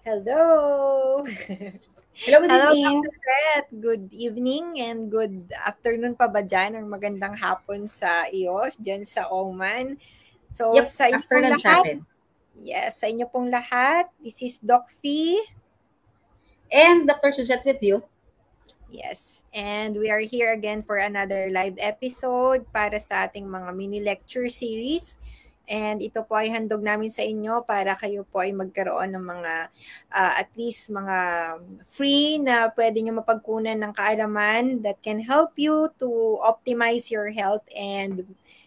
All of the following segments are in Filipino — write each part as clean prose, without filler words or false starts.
Hello! Hello, good Hello, evening. Dr. Seth. Good evening and good afternoon pa ba dyan? Or magandang hapon sa iyo, dyan sa Oman. So, Yep, sa inyo pong afternoon sa lahat, akin. yes, sa inyo pong lahat, this is Doc Fee. And Dr. Suzette with you. Yes, and we are here again for another live episode para sa ating mga mini lecture series. And ito po ay handog namin sa inyo para kayo po ay magkaroon ng mga at least mga free na pwede nyo mapagkunan ng kaalaman that can help you to optimize your health and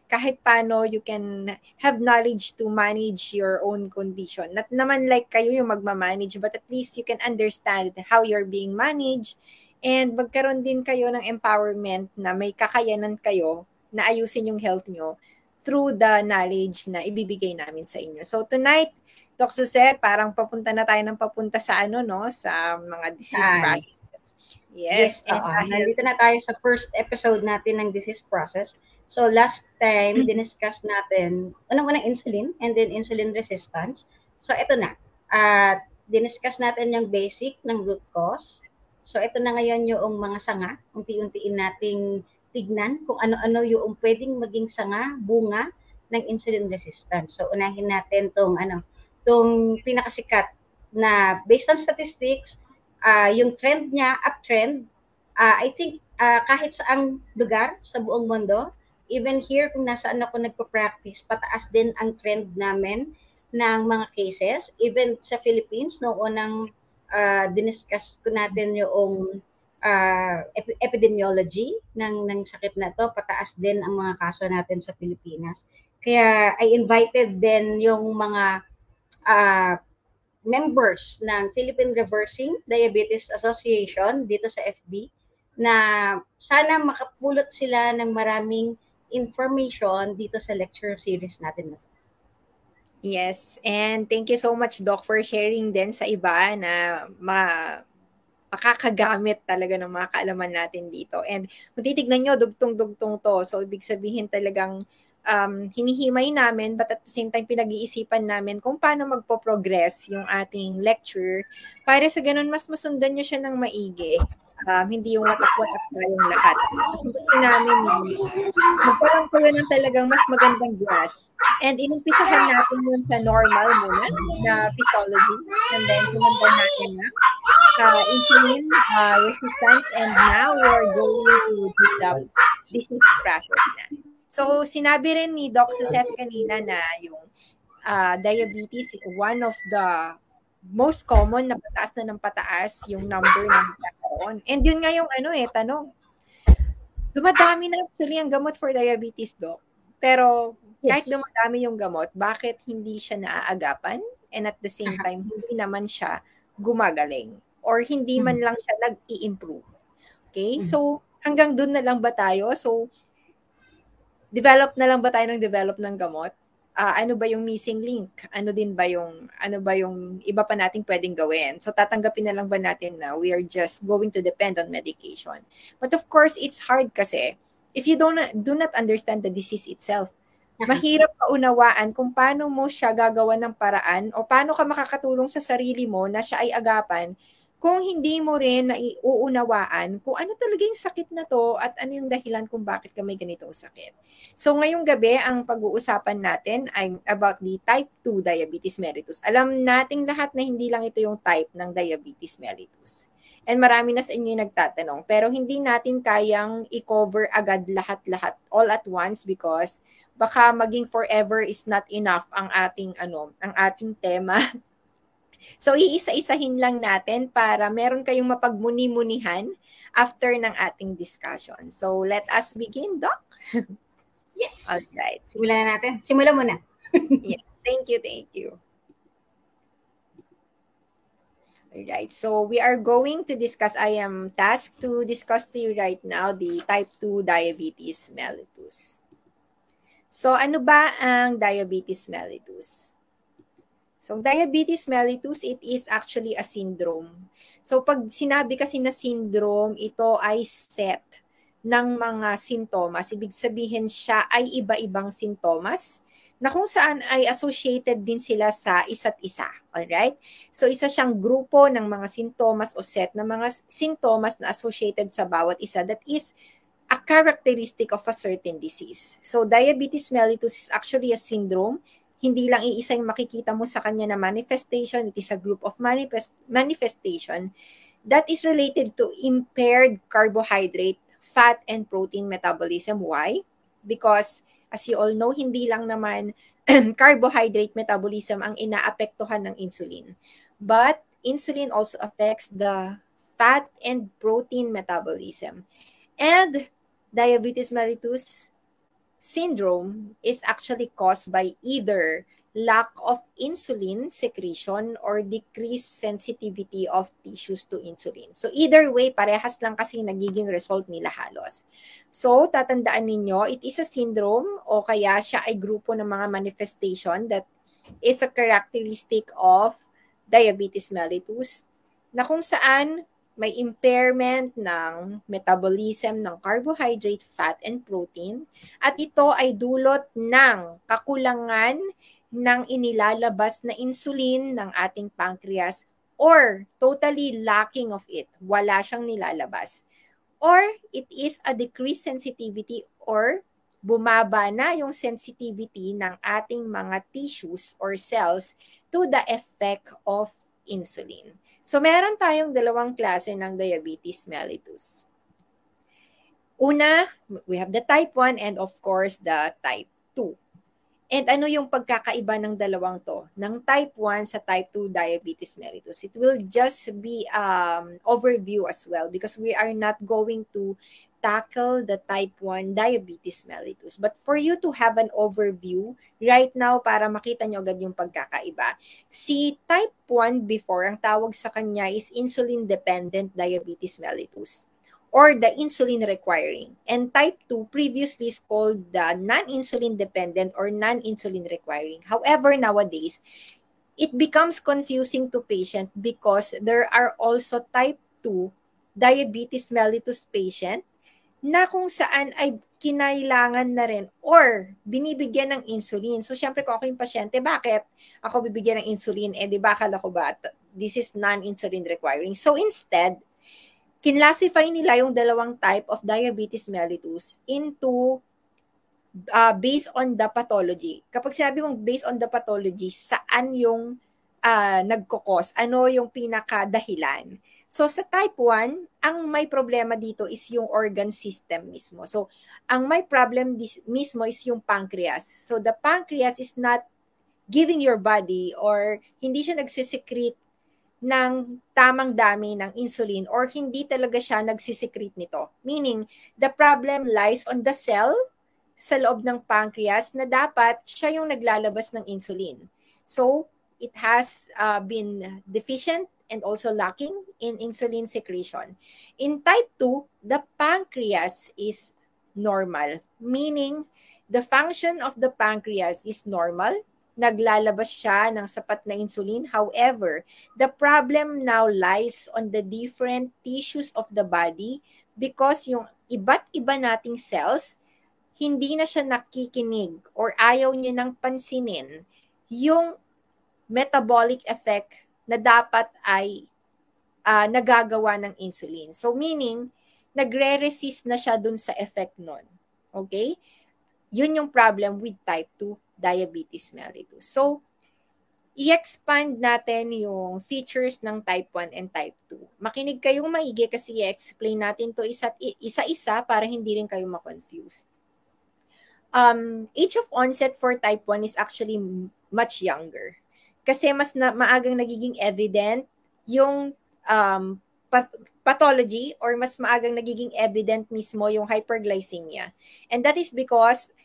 kahit paano you can have knowledge to manage your own condition. Not naman like kayo yung magmamanage, but at least you can understand how you're being managed and magkaroon din kayo ng empowerment na may kakayanan kayo na ayusin yung health nyo through the knowledge na ibibigay namin sa inyo. So tonight, Doc Suzette, parang papunta na tayo ng papunta sa sa mga disease Saan? processes. Yes, Yes, and oo. dahil Nandito na tayo sa first episode natin ng disease process. So last time, diniscuss natin unang-unang insulin and then insulin resistance. So ito na. At diniscuss natin yung basic ng root cause. So ito na ngayon yung mga sanga. Unti-untiin nating tignan kung ano-ano yung pwedeng maging sanga, bunga ng insulin resistance. So unahin natin tong pinakasikat na based on statistics, yung trend niya, uptrend, I think kahit saang lugar sa buong mundo, even here kung nasaan ako nagpa-practice, pataas din ang trend namin ng mga cases. Even sa Philippines, noong unang diniscuss ko natin yung epidemiology ng sakit na to, pataas din ang mga kaso natin sa Pilipinas. Kaya I invited din yung mga uh, members ng Philippine Reversing Diabetes Association dito sa FB na sana makapulot sila ng maraming information dito sa lecture series natin na to. yes, and thank you so much Doc for sharing din sa iba na makakagamit talaga ng mga kaalaman natin dito. And kung titignan nyo, dugtong-dugtong to. So, ibig sabihin talagang hinihimay namin but at the same time pinag-iisipan namin kung paano magpo-progress yung ating lecture para sa ganun mas masundan nyo siya ng maigi. Hindi yung watak-watak tayong lahat. Kasi gusto namin magkaroon kayo ng talagang mas magandang grasp. And inumpisahan natin yun sa normal muna na physiology. And then sinundan natin na insulin resistance, and now we're going to do the disease process na. So, sinabi rin ni Doc Suzette kanina na yung diabetes, one of the most common na pataas na ng pataas yung number ng nagkakaroon. And yun nga yung tanong. Dumadami na actually ang gamot for diabetes, Doc. Pero kahit Yes. dumadami yung gamot, bakit hindi siya naaagapan? And at the same time, hindi naman siya gumagaling or hindi man lang siya nag-i-improve. Okay? So, hanggang dun na lang ba tayo? So, develop na lang ba tayo ng gamot? Ano ba yung missing link? Ano ba yung iba pa nating pwedeng gawin? So, tatanggapin na lang ba natin na we are just going to depend on medication? But of course, it's hard kasi if you do not understand the disease itself, mahirap kaunawaan kung paano mo siya gagawa ng paraan o paano ka makakatulong sa sarili mo na siya ay agapan kung hindi mo rin naiuunawaan kung ano talaga yung sakit na to at ano yung dahilan kung bakit ka may ganitong sakit. So ngayong gabi, ang pag-uusapan natin ay about the type 2 diabetes mellitus. Alam nating lahat na hindi lang ito yung type ng diabetes mellitus. And marami na sa inyo yung nagtatanong. Pero hindi natin kayang i-cover agad lahat-lahat all at once because baka maging forever is not enough ang ating tema. So, iisa-isahin lang natin para meron kayong mapagmuni-munihan after ng ating discussion. So, let us begin, Doc. Yes. Alright. Simulan na natin. Simulan muna. Yes. Thank you. Alright. So, we are going to discuss, I am tasked to discuss to you right now the type 2 diabetes mellitus. So, ano ba ang diabetes mellitus? So, diabetes mellitus, it is actually a syndrome. So, pag sinabi kasi na syndrome, ito ay set ng mga sintomas. Ibig sabihin siya ay iba-ibang sintomas na kung saan ay associated din sila sa isa't isa. Alright? So, isa siyang grupo ng mga sintomas o set ng mga sintomas na associated sa bawat isa that is a characteristic of a certain disease. So, diabetes mellitus is actually a syndrome. Hindi lang iisa yung makikita mo sa kanya na manifestation. It is a group of manifestation that is related to impaired carbohydrate, fat, and protein metabolism. Why? Because as you all know, hindi lang naman carbohydrate metabolism ang inaapektuhan ng insulin. But insulin also affects the fat and protein metabolism. And diabetes mellitus syndrome is actually caused by either lack of insulin secretion or decreased sensitivity of tissues to insulin. So either way, parehas lang kasi nagiging result nila halos. So tatandaan ninyo, it is a syndrome o kaya siya ay grupo ng mga manifestation that is a characteristic of diabetes mellitus na kung saan may impairment ng metabolism ng carbohydrate, fat, and protein at ito ay dulot ng kakulangan ng inilalabas na insulin ng ating pancreas or totally lacking of it. Wala siyang nilalabas. Or it is a decreased sensitivity or bumaba na yung sensitivity ng ating mga tissues or cells to the effect of insulin. So meron tayong dalawang klase ng diabetes mellitus. Una, we have the type 1 and of course the type 2. And ano yung pagkakaiba ng dalawang to? Ng type 1 sa type 2 diabetes mellitus. It will just be overview as well because we are not going to tackle the type 1 diabetes mellitus. But for you to have an overview right now para makita nyo agad yung pagkakaiba, si type 1 before, ang tawag sa kanya is insulin-dependent diabetes mellitus or the insulin requiring. And type 2 previously is called the non-insulin dependent or non-insulin requiring. However, nowadays, it becomes confusing to patient because there are also type 2 diabetes mellitus patient na kung saan ay kinailangan na rin or binibigyan ng insulin. So, syempre kung ako yung pasyente, bakit ako bibigyan ng insulin? Eh, di ba, akala ko ba, this is non-insulin requiring. So, instead, kinlassify nila yung dalawang type of diabetes mellitus into based on the pathology. Kapag sinabi mong based on the pathology, saan yung nagkukos? Ano yung pinakadahilan? So sa type 1, ang may problema dito is yung organ system mismo. So ang may problem mismo is yung pancreas. So the pancreas is not giving your body or hindi siya nagsisecrete ng tamang dami ng insulin or hindi talaga siya nagsisecrete nito. Meaning, the problem lies on the cell sa loob ng pancreas na dapat siya yung naglalabas ng insulin. So, it has been deficient and also lacking in insulin secretion. In type 2, the pancreas is normal. Meaning, the function of the pancreas is normal. Naglalabas siya ng sapat na insulin. However, the problem now lies on the different tissues of the body because yung iba't iba nating cells, hindi na siya nakikinig or ayaw niya nang pansinin yung metabolic effect na dapat ay nagagawa ng insulin. So meaning, nagre-resist na siya dun sa effect nun. Okay? Yun yung problem with type 2 diabetes mellitus. So, i-expand natin yung features ng type 1 and type 2. Makinig kayong maigi kasi i-explain natin to isa-isa para hindi rin kayo ma-confuse. Age of onset for type 1 is actually much younger. Kasi mas maagang nagiging evident yung pathology or mas maagang nagiging evident mismo yung hyperglycemia. And that is because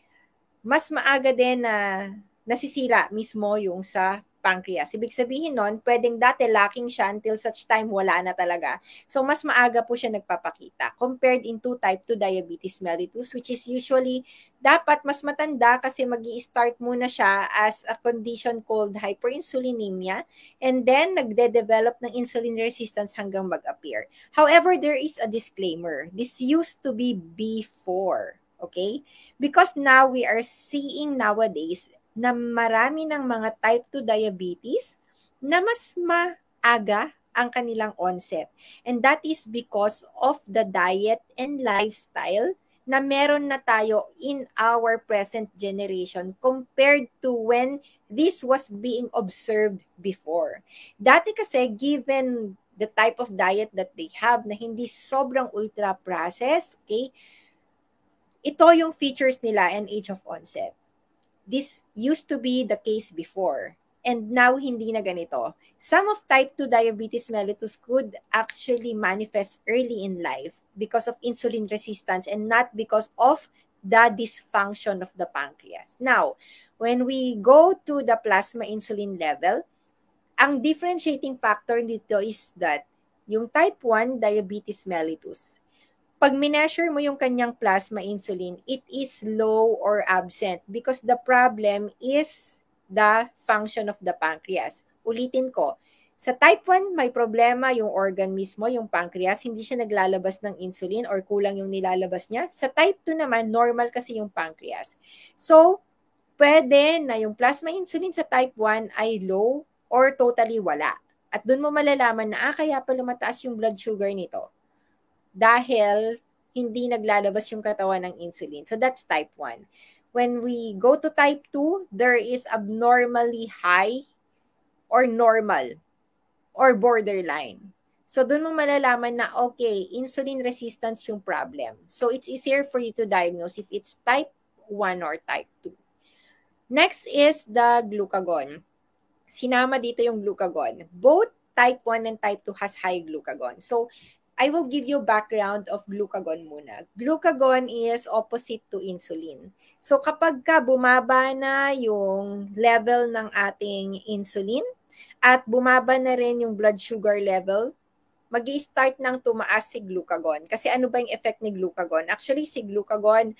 mas maaga din na nasisira mismo yung sa pancreas. Ibig sabihin nun, pwedeng dati lacking siya until such time wala na talaga. So, mas maaga po siya nagpapakita compared into type 2 diabetes mellitus which is usually dapat mas matanda kasi magi-start muna siya as a condition called hyperinsulinemia and then nagde-develop ng insulin resistance hanggang mag-appear. However, there is a disclaimer. This used to be before. Okay? Because now we are seeing nowadays na marami ng mga type 2 diabetes na mas maaga ang kanilang onset. And that is because of the diet and lifestyle na meron na tayo in our present generation compared to when this was being observed before. Dati kasi, given the type of diet that they have na hindi sobrang ultra-processed, okay, ito yung features nila and age of onset. This used to be the case before. And now, hindi na ganito. Some of type 2 diabetes mellitus could actually manifest early in life because of insulin resistance and not because of the dysfunction of the pancreas. Now, when we go to the plasma insulin level, ang differentiating factor dito is that yung type 1 diabetes mellitus, pag mineasure mo yung kanyang plasma insulin, it is low or absent because the problem is the function of the pancreas. Ulitin ko, sa type 1, may problema yung organ mismo, yung pancreas, hindi siya naglalabas ng insulin or kulang yung nilalabas niya. Sa type 2 naman, normal kasi yung pancreas. So, pwede na yung plasma insulin sa type 1 ay low or totally wala. At doon mo malalaman na, kaya pala mataas yung blood sugar nito dahil hindi naglalabas yung katawan ng insulin. So that's type 1. When we go to type 2, there is abnormally high or normal or borderline. So doon mo malalaman na, okay, insulin resistance yung problem. So it's easier for you to diagnose if it's type 1 or type 2. Next is the glucagon. Sinama dito yung glucagon. Both type 1 and type 2 has high glucagon. So I will give you background of glucagon muna. Glucagon is opposite to insulin. So kapag ka bumaba na yung level ng ating insulin at bumaba na rin yung blood sugar level, mag-i-start nang tumaas si glucagon. Kasi ano ba yung effect ni glucagon? Actually, si glucagon,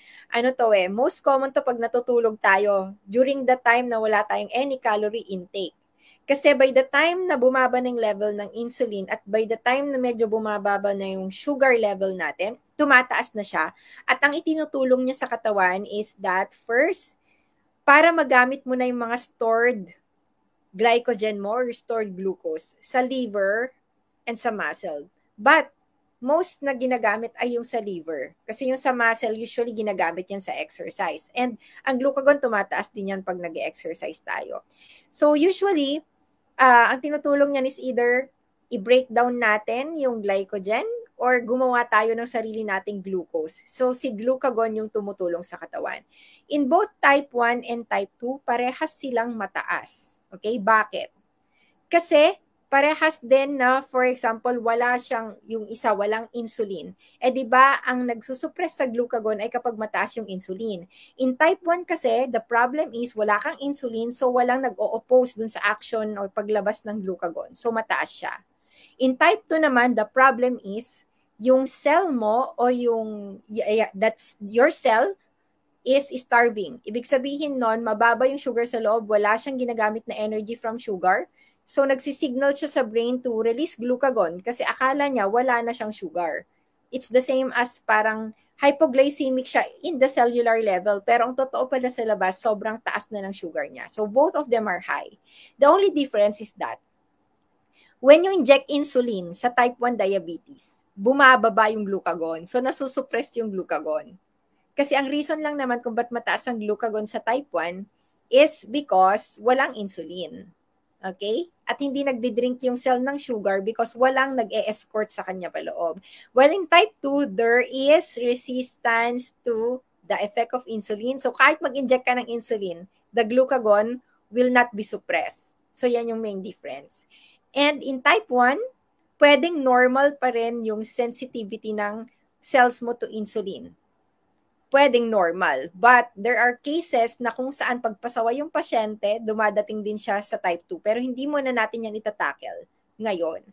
most common to pag natutulog tayo during the time na wala tayong any calorie intake. Kasi by the time na bumaba ng level ng insulin at by the time na medyo bumababa na yung sugar level natin, tumataas na siya. At ang itinutulong niya sa katawan is that first, para magamit mo na yung mga stored glycogen mo or stored glucose sa liver and sa muscle. But most na ginagamit ay yung sa liver. Kasi yung sa muscle, usually ginagamit yan sa exercise. And ang glucagon, tumataas din yan pag nag-exercise tayo. So usually, ang tinutulong niyan is either i-break down natin yung glycogen or gumawa tayo ng sarili nating glucose. So si glucagon yung tumutulong sa katawan. In both type 1 and type 2, parehas silang mataas. Okay? Bakit? Kasi parehas din na, for example, wala siyang, yung isa, walang insulin. Di ba, ang nagsusuppress sa glucagon ay kapag mataas yung insulin. In type 1 kasi, the problem is wala kang insulin, so walang nag-o-oppose dun sa action or paglabas ng glucagon. So, mataas siya. In type 2 naman, the problem is, yung cell mo o that's your cell is starving. Ibig sabihin nun, mababa yung sugar sa loob, wala siyang ginagamit na energy from sugar. So, nagsisignal siya sa brain to release glucagon kasi akala niya wala na siyang sugar. It's the same as parang hypoglycemic siya in the cellular level, pero ang totoo pala sa labas, sobrang taas na ng sugar niya. So, both of them are high. The only difference is that when you inject insulin sa type 1 diabetes, bumababa yung glucagon. So, nasusuppress yung glucagon. Kasi ang reason lang naman kung ba't mataas ang glucagon sa type 1 is because walang insulin. Okay? At hindi nagdi-drink yung cell ng sugar because walang nag-e-escort sa kanya paloob. While in type 2, there is resistance to the effect of insulin. So kahit mag-inject ka ng insulin, the glucagon will not be suppressed. So yan yung main difference. And in type 1, pwedeng normal pa rin yung sensitivity ng cells mo to insulin. Pwedeng normal. But there are cases na kung saan pagpasawa yung pasyente, dumadating din siya sa type 2. Pero hindi mo na natin yan itatackle ngayon.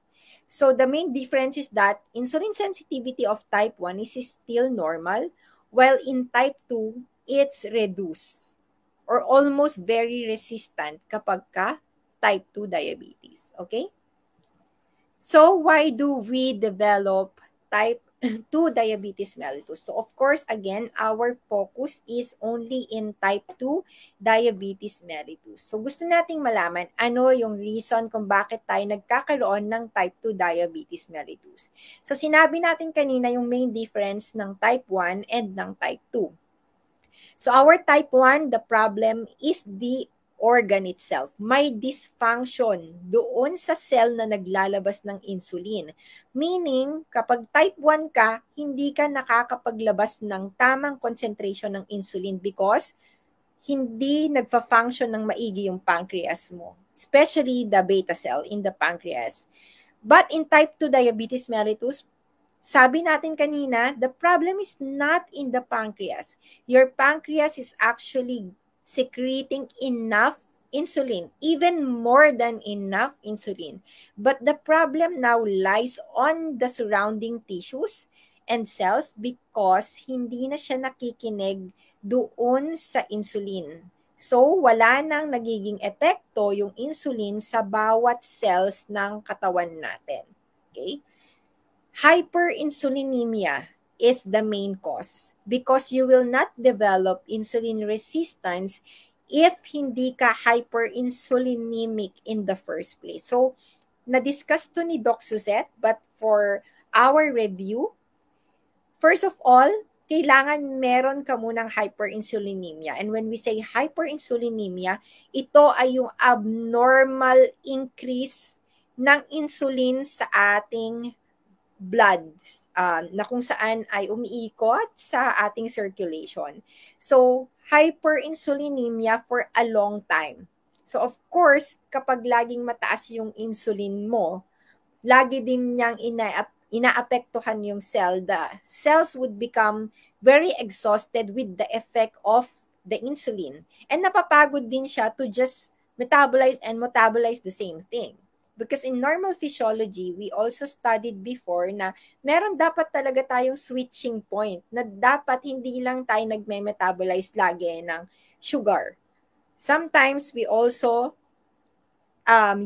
So the main difference is that insulin sensitivity of type 1 is still normal, while in type 2, it's reduced or almost very resistant kapag ka type 2 diabetes. Okay? So why do we develop type 2 diabetes mellitus. So of course, again, our focus is only in type 2 diabetes mellitus. So gusto nating malaman ano yung reason kung bakit tayo nagkakaroon ng type 2 diabetes mellitus. So sinabi natin kanina yung main difference ng type 1 and ng type 2. So our type 1, the problem is the organ itself. May dysfunction doon sa cell na naglalabas ng insulin. Meaning, kapag type 1 ka, hindi ka nakakapaglabas ng tamang concentration ng insulin because hindi nagfa-function ng maigi yung pancreas mo. Especially the beta cell in the pancreas. But in type 2 diabetes mellitus, sabi natin kanina, the problem is not in the pancreas. Your pancreas is actually secreting enough insulin, even more than enough insulin. But the problem now lies on the surrounding tissues and cells because hindi na siya nakikinig doon sa insulin. So, wala nang nagiging epekto yung insulin sa bawat cells ng katawan natin. Okay? Hyperinsulinemia is the main cause because you will not develop insulin resistance if hindi ka hyperinsulinemic in the first place. So, na-discuss to ni Doc Suzette, but for our review, first of all, kailangan meron ka munang hyperinsulinemia. And when we say hyperinsulinemia, ito ay yung abnormal increase ng insulin sa ating blood na kung saan ay umiikot sa ating circulation. So, hyperinsulinemia for a long time. So, of course, kapag laging mataas yung insulin mo, lagi din niyang inaapektuhan yung cell. The cells would become very exhausted with the effect of the insulin. And napapagod din siya to just metabolize the same thing. Because in normal physiology, we also studied before na meron dapat talaga tayong switching point na dapat hindi lang tayo nagme-metabolize lagi ng sugar. Sometimes we also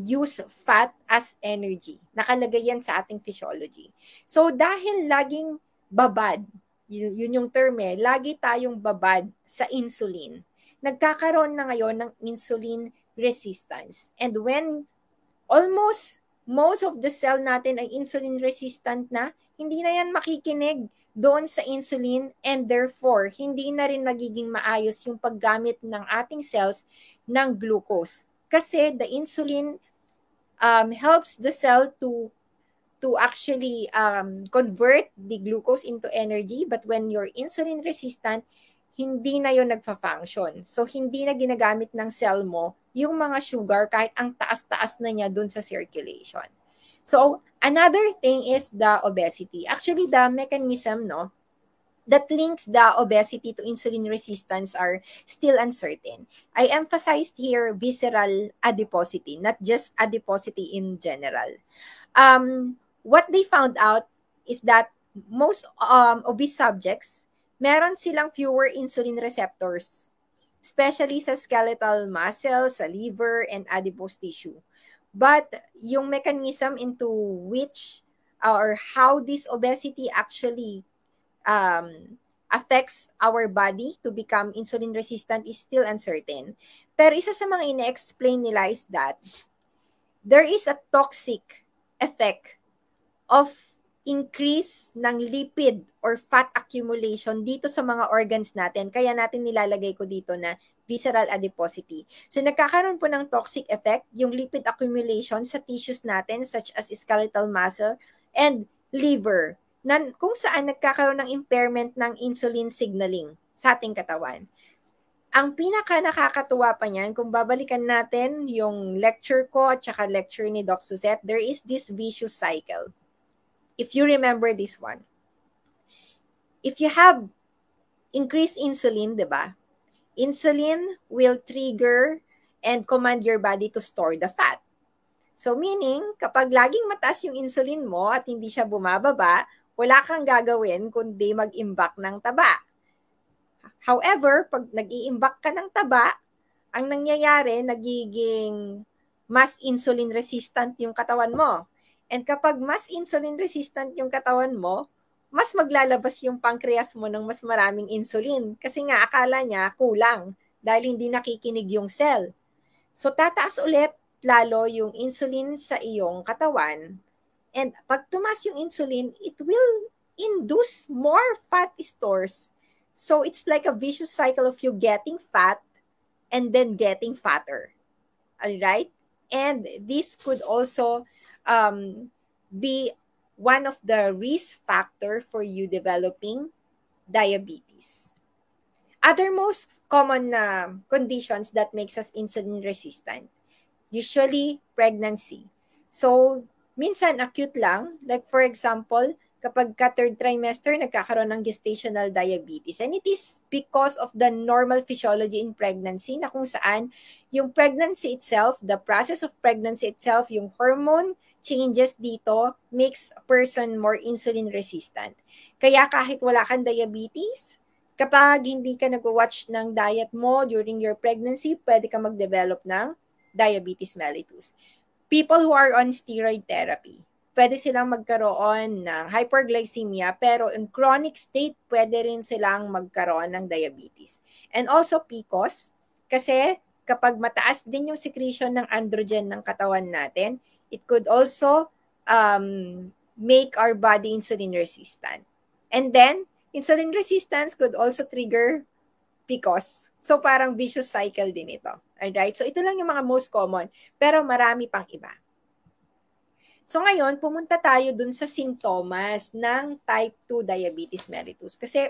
use fat as energy. Nakalagay yan sa ating physiology. So dahil laging babad, yun yung term lagi tayong babad sa insulin, nagkakaroon na ngayon ng insulin resistance. And when almost most of the cell natin ay insulin resistant na, hindi na yan makikinig doon sa insulin and therefore hindi na rin magiging maayos yung paggamit ng ating cells ng glucose. Kasi the insulin helps the cell to actually convert the glucose into energy, but when you're insulin resistant, hindi na yon nagfa-function. So, hindi na ginagamit ng cell mo yung mga sugar kahit ang taas-taas na niya dun sa circulation. So, another thing is the obesity. Actually, the mechanism, that links the obesity to insulin resistance are still uncertain. I emphasized here visceral adiposity, not just adiposity in general. What they found out is that most obese subjects, meron silang fewer insulin receptors, especially sa skeletal muscle, sa liver, and adipose tissue. But yung mechanism into which or how this obesity actually affects our body to become insulin resistant is still uncertain. Pero isa sa mga ine-explain nila is that there is a toxic effect of increase ng lipid or fat accumulation dito sa mga organs natin. Kaya natin nilalagay ko dito na visceral adiposity. So nagkakaroon po ng toxic effect yung lipid accumulation sa tissues natin such as skeletal muscle and liver, na kung saan nagkakaroon ng impairment ng insulin signaling sa ating katawan. Ang pinaka nakakatuwa pa niyan, kung babalikan natin yung lecture ko at saka lecture ni Doc Suzette, there is this vicious cycle. If you remember this one, if you have increased insulin, diba? Insulin will trigger and command your body to store the fat. So meaning, kapag laging mataas yung insulin mo at hindi siya bumababa, wala kang gagawin kundi mag-imbak ng taba. However, pag nag-iimbak ka ng taba, ang nangyayari, nagiging mas insulin resistant yung katawan mo. And kapag mas insulin resistant yung katawan mo, mas maglalabas yung pancreas mo ng mas maraming insulin. Kasi nga, akala niya kulang dahil hindi nakikinig yung cell. So, tataas ulit lalo yung insulin sa iyong katawan. And pag tumaas yung insulin, it will induce more fat stores. So, it's like a vicious cycle of you getting fat and then getting fatter. Alright? And this could also be one of the risk factor for you developing diabetes. Other most common conditions that makes us insulin resistant, usually pregnancy. So, minsan acute lang, like for example, kapag ka third trimester, nagkakaroon ng gestational diabetes. And it is because of the normal physiology in pregnancy na kung saan yung pregnancy itself, the process of pregnancy itself, yung hormone changes dito makes a person more insulin resistant. Kaya kahit wala kang diabetes, kapag hindi ka nag-watch ng diet mo during your pregnancy, pwede ka mag-develop ng diabetes mellitus. People who are on steroid therapy, pwede silang magkaroon ng hyperglycemia, pero in chronic state, pwede rin silang magkaroon ng diabetes. And also PCOS, kasi kapag mataas din yung secretion ng androgen ng katawan natin, it could also make our body insulin resistant. And then, insulin resistance could also trigger PCOS. So, parang vicious cycle din ito. Alright? So, ito lang yung mga most common. Pero marami pang iba. So, ngayon, pumunta tayo dun sa sintomas ng type 2 diabetes mellitus. Kasi,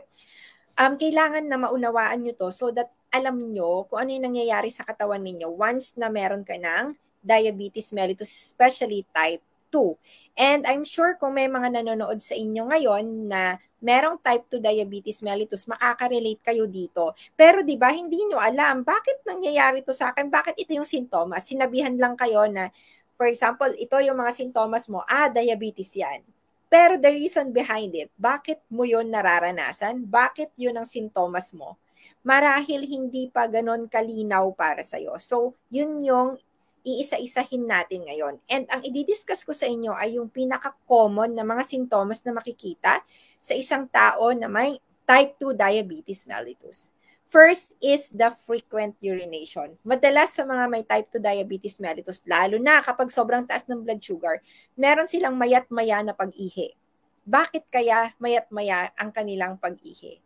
kailangan na maunawaan nyo to so that alam nyo kung ano yung nangyayari sa katawan ninyo once na meron ka ng diabetes mellitus, especially type 2. And I'm sure kung may mga nanonood sa inyo ngayon na merong type 2 diabetes mellitus, makaka-relate kayo dito. Pero 'di ba, hindi nyo alam bakit nangyayari to sa akin, bakit ito yung sintomas. Sinabihan lang kayo na, for example, ito yung mga sintomas mo, diabetes yan. Pero the reason behind it, bakit mo yun nararanasan? Bakit yun ang sintomas mo? Marahil hindi pa ganon kalinaw para sa'yo. So, yun yung iisa-isahin natin ngayon. And ang i-discuss ko sa inyo ay yung pinaka-common na mga sintomas na makikita sa isang tao na may type 2 diabetes mellitus. First is the frequent urination. Madalas sa mga may type 2 diabetes mellitus, lalo na kapag sobrang taas ng blood sugar, meron silang mayat-maya na pag-ihi. Bakit kaya mayat-maya ang kanilang pag-ihi?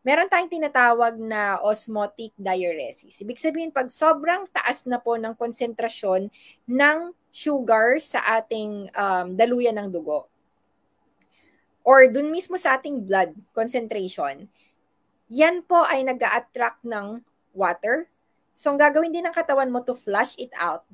Meron tayong tinatawag na osmotic diuresis. Ibig sabihin, pag sobrang taas na po ng konsentrasyon ng sugar sa ating daluyan ng dugo, or dun mismo sa ating blood concentration, yan po ay nag-a-attract ng water. So, ang gagawin din ng katawan mo to flush it out,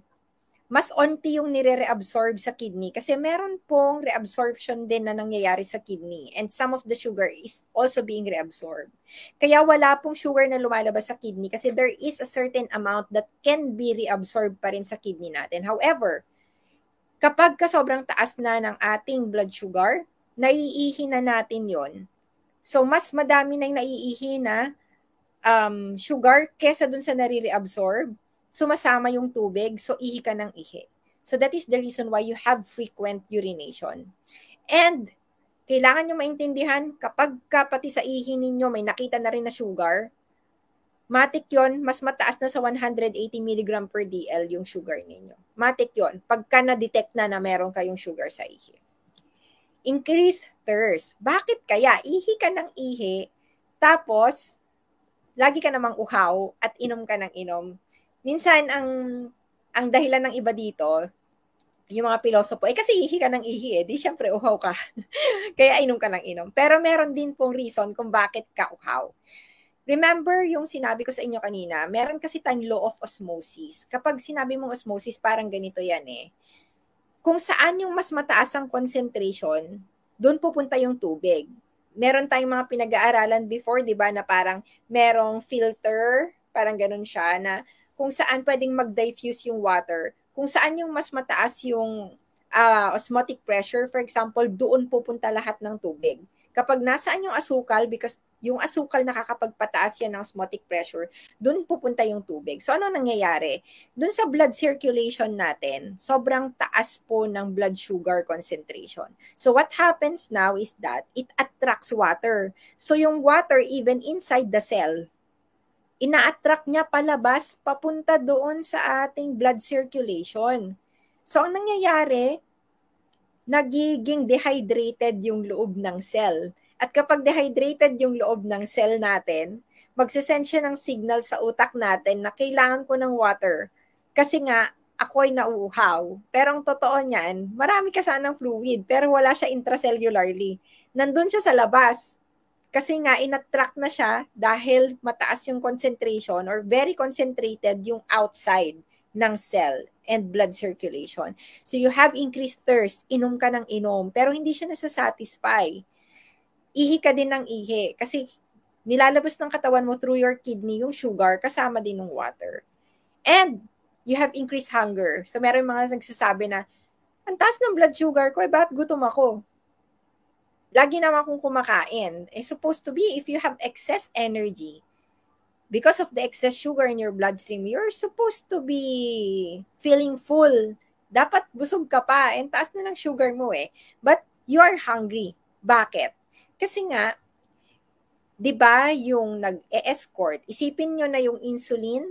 mas onti yung nire-reabsorb sa kidney kasi meron pong reabsorption din na nangyayari sa kidney and some of the sugar is also being reabsorbed. Kaya wala pong sugar na lumalabas sa kidney kasi there is a certain amount that can be reabsorbed pa rin sa kidney natin. However, kapag sobrang taas na ng ating blood sugar, naiihi na natin yon. So, mas madami na yung naiihi na sugar kesa dun sa nare-reabsorb. Sumasama yung tubig, so ihi ka ng ihi. So that is the reason why you have frequent urination. And kailangan nyo maintindihan, kapag pati sa ihi ninyo may nakita na rin na sugar, matik yon, mas mataas na sa 180 mg per DL yung sugar ninyo. Matik yon, pagka na-detect na meron kayong sugar sa ihi. Increased thirst. Bakit kaya? Ihi ka ng ihi, tapos lagi ka namang uhaw at inom ka ng inom. Minsan, ang dahilan ng iba dito, yung mga pilosopo, kasi ihi ka ng ihi di syempre uhaw ka. Kaya inom ka ng inom. Pero meron din pong reason kung bakit ka uhaw. Remember yung sinabi ko sa inyo kanina, meron kasi tayong law of osmosis. Kapag sinabi mong osmosis, parang ganito yan Kung saan yung mas mataas ang concentration, doon pupunta yung tubig. Meron tayong mga pinag-aaralan before, di ba, na parang merong filter, parang ganun siya, na kung saan pwedeng mag-diffuse yung water, kung saan yung mas mataas yung osmotic pressure, for example, doon pupunta lahat ng tubig. Kapag nasaan yung asukal, because yung asukal nakakapagpataas yan ng osmotic pressure, dun pupunta yung tubig. So ano nangyayari? Dun sa blood circulation natin, sobrang taas po ng blood sugar concentration. So what happens now is that it attracts water. So yung water even inside the cell, ina-attract niya palabas papunta doon sa ating blood circulation. So ang nangyayari, nagiging dehydrated yung loob ng cell. At kapag dehydrated yung loob ng cell natin, magsisend siya ng signal sa utak natin na kailangan ko ng water. Kasi nga, ako'y nauuhaw. Pero ang totoo niyan, marami ka sanang fluid, pero wala siya intracellularly. Nandun siya sa labas. Kasi nga, inattract na siya dahil mataas yung concentration or very concentrated yung outside ng cell and blood circulation. So you have increased thirst, inom ka ng inom, pero hindi siya nasa-satisfy. Ihi ka din ng ihi kasi nilalabas ng katawan mo through your kidney yung sugar kasama din ng water. And you have increased hunger. So meron mga nagsasabi na, ang taas ng blood sugar ko, bakit gutom ako? Lagi naman akong kumakain. It's supposed to be if you have excess energy, because of the excess sugar in your bloodstream, you're supposed to be feeling full. Dapat busog ka pa, and taas na ng sugar mo eh. But you are hungry. Bakit? Kasi nga, di ba yung nag-e-escort, isipin nyo na yung insulin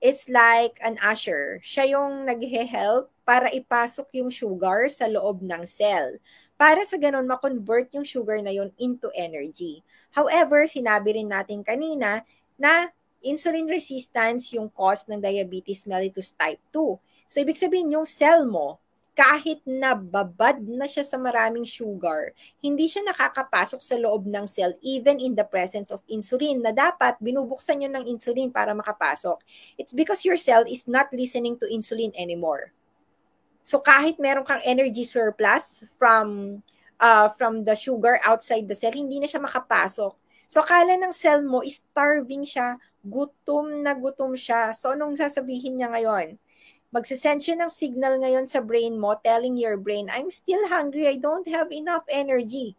is like an usher. Siya yung nag-help para ipasok yung sugar sa loob ng cell. Para sa ganun, ma-convert yung sugar na yun into energy. However, sinabi rin natin kanina, na insulin resistance yung cause ng diabetes mellitus type 2. So, ibig sabihin yung cell mo, kahit nababad na siya sa maraming sugar, hindi siya nakakapasok sa loob ng cell even in the presence of insulin na dapat binubuksan nyo ng insulin para makapasok. It's because your cell is not listening to insulin anymore. So, kahit meron kang energy surplus from the sugar outside the cell, hindi na siya makapasok. So, akala ng cell mo, starving siya, gutom na gutom siya. So, anong sasabihin niya ngayon? Magsisend siya ng signal ngayon sa brain mo, telling your brain, I'm still hungry, I don't have enough energy.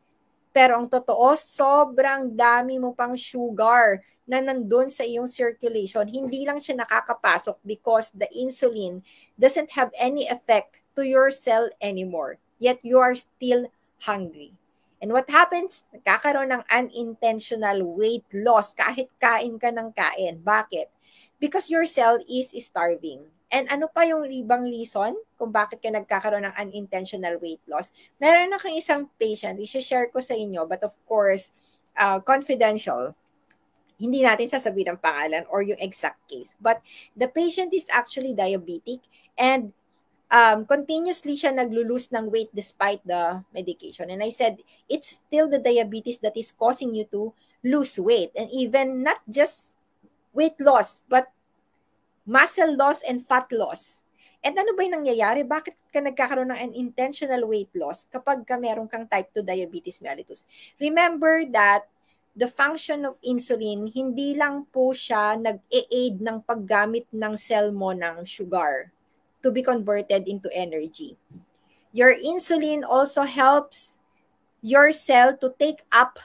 Pero ang totoo, sobrang dami mo pang sugar na nandun sa iyong circulation. Hindi lang siya nakakapasok because the insulin doesn't have any effect to your cell anymore. Yet you are still hungry. And what happens? Nagkakaroon ng unintentional weight loss kahit kain ka ng kain. Bakit? Because your cell is starving. And ano pa yung ibang reason kung bakit ka nagkakaroon ng unintentional weight loss? Meron akong isang patient, i-share ko sa inyo, but of course, confidential. Hindi natin sasabihin ang pangalan or yung exact case. But the patient is actually diabetic and continuously siya naglo-lose ng weight despite the medication. And I said, it's still the diabetes that is causing you to lose weight. And even not just weight loss, but muscle loss and fat loss. And ano ba yung nangyayari? Bakit ka nagkakaroon ng unintentional weight loss kapag meron kang type 2 diabetes mellitus? Remember that the function of insulin, hindi lang po siya nag-aid ng paggamit ng cell mo ng sugar to be converted into energy. Your insulin also helps your cell to take up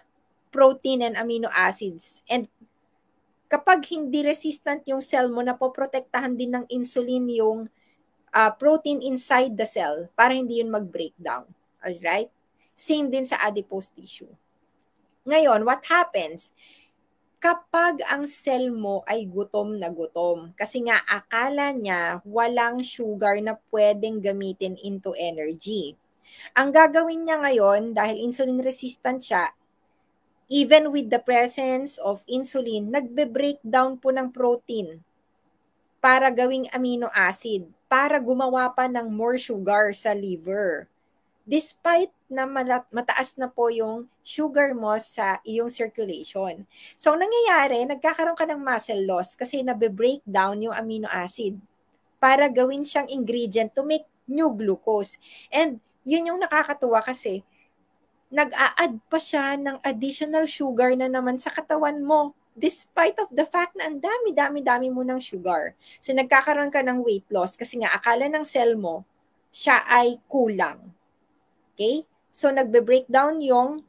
protein and amino acids. And kapag hindi resistant yung cell mo, napoprotektahan din ng insulin yung protein inside the cell para hindi yun mag-breakdown. Alright? Same din sa adipose tissue. Ngayon, what happens? Kapag ang cell mo ay gutom na gutom, kasi nga akala niya walang sugar na pwedeng gamitin into energy. Ang gagawin niya ngayon, dahil insulin resistant siya, even with the presence of insulin, nagbe-breakdown po ng protein para gawing amino acid, para gumawa pa ng more sugar sa liver. Despite na mataas na po yung sugar mo sa iyong circulation. So, ang nangyayari, nagkakaroon ka ng muscle loss kasi nabe-breakdown yung amino acid para gawin siyang ingredient to make new glucose. And yun yung nakakatuwa kasi nag-a-add pa siya ng additional sugar na naman sa katawan mo despite of the fact na ang dami-dami mo ng sugar. So, nagkakaroon ka ng weight loss kasi nga akala ng cell mo, siya ay kulang. Okay? So, nagbe-breakdown yung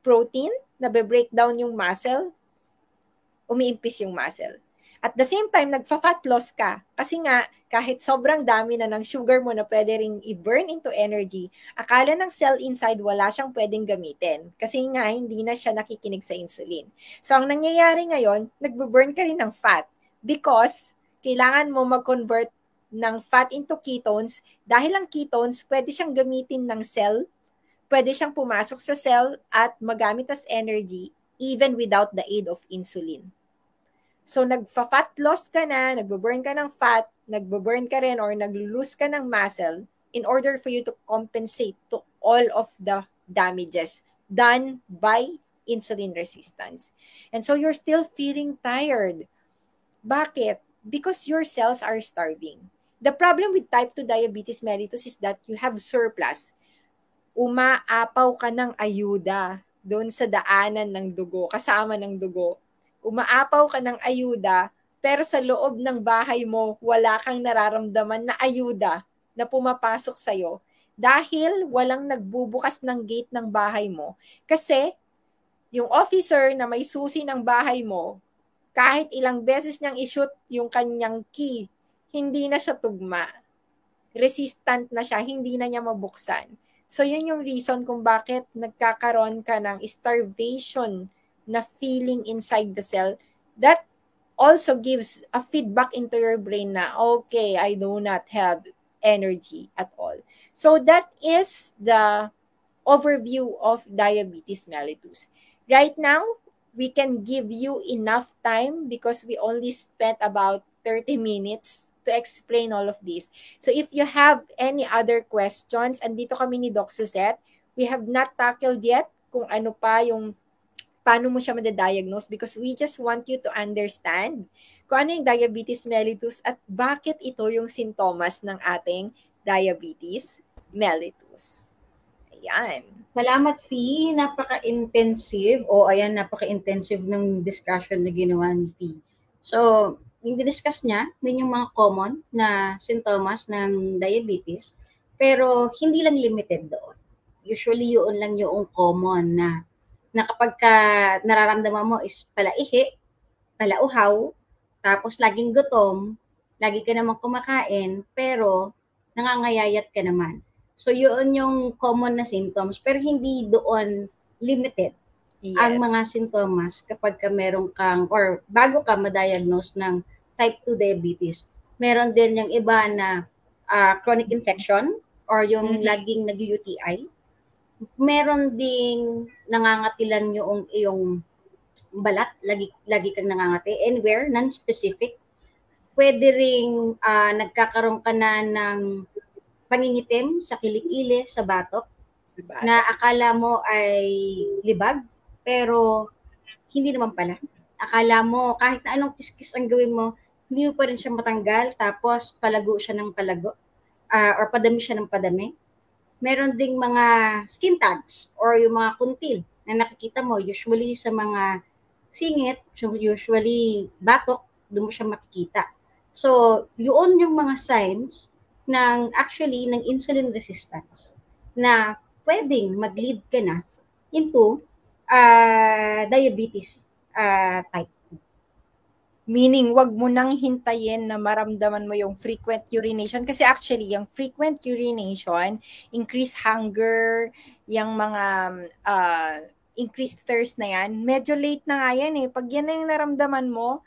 protein, nabe-breakdown yung muscle, umiimpis yung muscle. At the same time, nagfa-fat loss ka. Kasi nga, kahit sobrang dami na ng sugar mo na pwede ring i-burn into energy, akala ng cell inside wala siyang pwedeng gamitin. Kasi nga, hindi na siya nakikinig sa insulin. So, ang nangyayari ngayon, nagbe-burn ka rin ng fat because kailangan mo mag-convert ng fat into ketones. Dahil ang ketones, pwede siyang gamitin ng cell, pwede siyang pumasok sa cell at magamit as energy even without the aid of insulin. So, nagfa-fat loss ka na, nagbo-burn ka ng fat, nagbo-burn ka rin or nag-lose ka ng muscle in order for you to compensate to all of the damages done by insulin resistance. And so, you're still feeling tired. Bakit? Because your cells are starving. The problem with type 2 diabetes mellitus is that you have surplus. Umaapaw ka ng ayuda doon sa daanan ng dugo, kasama ng dugo. Umaapaw ka ng ayuda, pero sa loob ng bahay mo, wala kang nararamdaman na ayuda na pumapasok sa'yo dahil walang nagbubukas ng gate ng bahay mo. Kasi yung officer na may susi ng bahay mo, kahit ilang beses niyang i-shoot yung kanyang key, hindi na siya tugma. Resistant na siya, hindi na niya mabuksan. So yun yung reason kung bakit nagkakaroon ka ng starvation na feeling inside the cell. That also gives a feedback into your brain na, okay, I do not have energy at all. So that is the overview of diabetes mellitus. Right now, we can give you enough time because we only spent about 30 minutes to explain all of this. So if you have any other questions, andito kami ni Doc Suzette. We have not tackled yet kung ano pa yung paano mo siya madadiagnose because we just want you to understand kung ano yung diabetes mellitus at bakit ito yung sintomas ng ating diabetes mellitus. Ayan. Salamat, Fee. Napaka-intensive. Napaka-intensive ng discussion na ginawa ni Fee. So, yung discuss niya, yun yung mga common na sintomas ng diabetes, pero hindi lang limited doon. Usually, yun lang yung common na kapag nararamdaman mo is palaihi, palauhaw, tapos laging gutom, lagi ka namang kumakain, pero nangangayayat ka naman. So, yun yung common na symptoms, pero hindi doon limited ang mga sintomas kapag meron kang, or bago ka ma-diagnose ng type 2 diabetes. Meron din yung iba na chronic infection or yung laging nag-UTI. Meron ding nangangatilan yung iyong balat, lagi kang nangangati, anywhere, non-specific. Pwede ring nagkakaroon ka na ng pangingitim sa kilikili, sa batok, na akala mo ay libag, pero hindi naman pala. Akala mo, kahit na anong kiskis ang gawin mo, hindi mo pa rin siya matanggal, tapos palago siya ng palago, or padami siya ng padami. Meron ding mga skin tags or yung mga kuntil na nakikita mo usually sa mga singit, usually batok, doon mo siya makikita. So, yun yung mga signs ng insulin resistance na pwedeng mag-lead ka na into diabetes type. Meaning, wag mo nang hintayin na maramdaman mo yung frequent urination. Kasi actually, yung frequent urination, increased hunger, yung mga increased thirst na yan, medyo late na nga yan eh. Pag yan na yung naramdaman mo,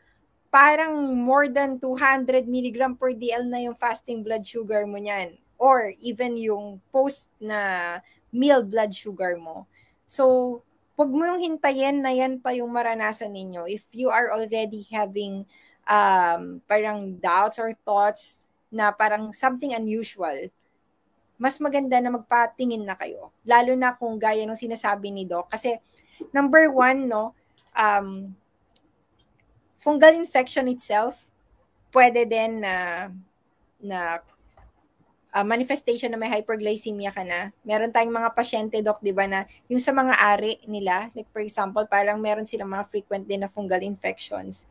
parang more than 200 mg per DL na yung fasting blood sugar mo niyan. Or even yung post na meal blood sugar mo. So, huwag mo yung hintayin na yan pa yung maranasan ninyo. If you are already having parang doubts or thoughts na parang something unusual, mas maganda na magpatingin na kayo. Lalo na kung gaya ng sinasabi ni Doc. Kasi number one, fungal infection itself, pwede din na manifestation na may hyperglycemia ka na. Meron tayong mga pasyente, Doc, di ba, na yung sa mga ari nila, like for example, parang meron silang mga frequent din na fungal infections.